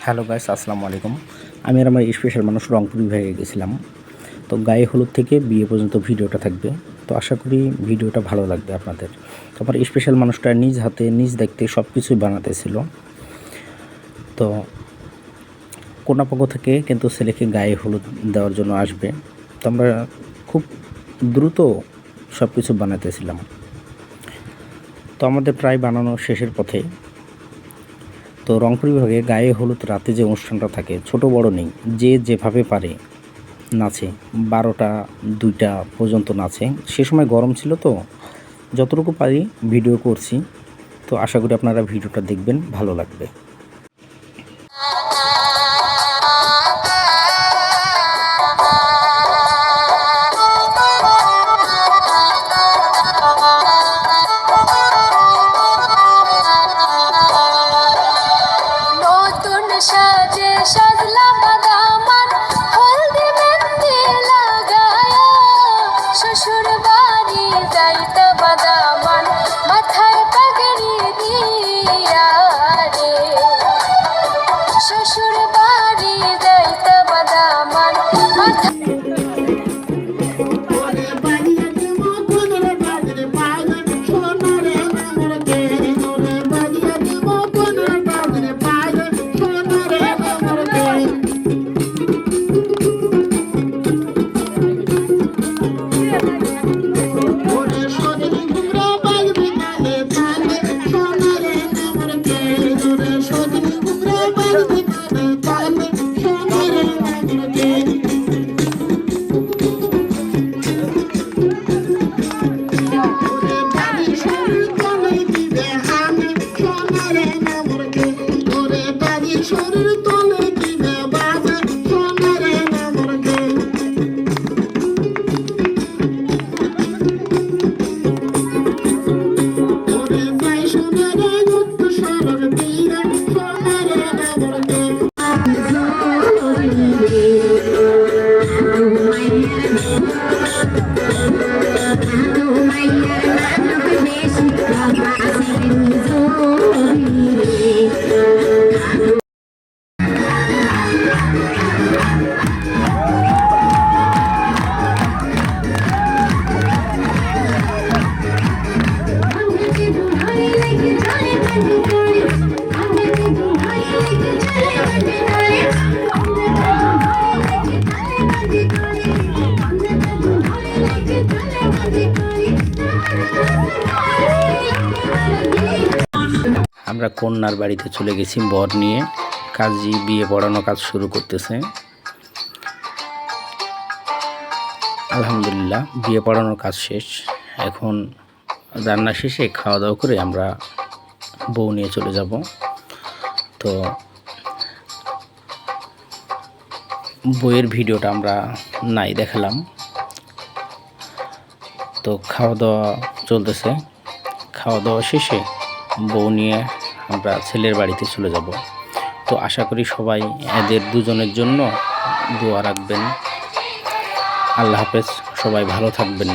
Hello guys, আসসালামু আলাইকুম। আমি আর আমার স্পেশাল মানুষ রংপুর বিভাগে গেছিলাম। তো গায়ে হলুদ থেকে বিয়ে পর্যন্ত ভিডিওটা থাকবে। তো আশা করি ভিডিওটা ভালো লাগবে আপনাদের। তো আমার স্পেশাল মানুষটা নিজ হাতে নিজ দেখতে সব কিছুই বানাতেছিল। তো কোনাপক্ষ থেকে কিন্তু ছেলেকে গায়ে হলুদ দেওয়ার জন্য আসবে। তো আমরা খুব দ্রুত সব কিছু বানাতেছিলাম। তো আমাদের প্রায় বানানো শেষের পথে। তো রংপুর বিভাগে গায়ে হলুদ রাতে যে অনুষ্ঠানটা থাকে, ছোট বড় নেই, যে যেভাবে পারে নাচে। 12টা 2টা পর্যন্ত নাচে। সে সময় গরম ছিল, তো যতটুকু পারি ভিডিও করছি। তো আশা করি আপনারা ভিডিওটা দেখবেন, ভালো লাগবে। সাজে সাজলাম বাদামান হলদি মেহেন্দি লাগায়া শ্বশুর বাড়ি যাইতে বাদামান মাথায় পাগড়ি দিয়া রে শ্বশুর বাড়ি যাইতে বাদামান মাথায় আমরা কন্যার বাড়িতে চলে গেছি বর নিয়ে। কাজী বিয়ে পড়ানো কাজ শুরু করতেছে। আলহামদুলিল্লাহ, বিয়ে পড়ানোর কাজ শেষ। এখন রান্না শেষে খাওয়া দাওয়া করে আমরা বউ নিয়ে চলে যাব। তো বইয়ের ভিডিওটা আমরা নাই দেখালাম। তো খাওয়া দাওয়া চলতেছে। খাওয়া দাওয়া শেষে বউ নিয়ে আমরা ছেলের বাড়িতে চলে যাব। তো আশা করি সবাই এদের দুজনের জন্য দোয়া রাখবেন। আল্লাহ হাফেজ, সবাই ভালো থাকবেন।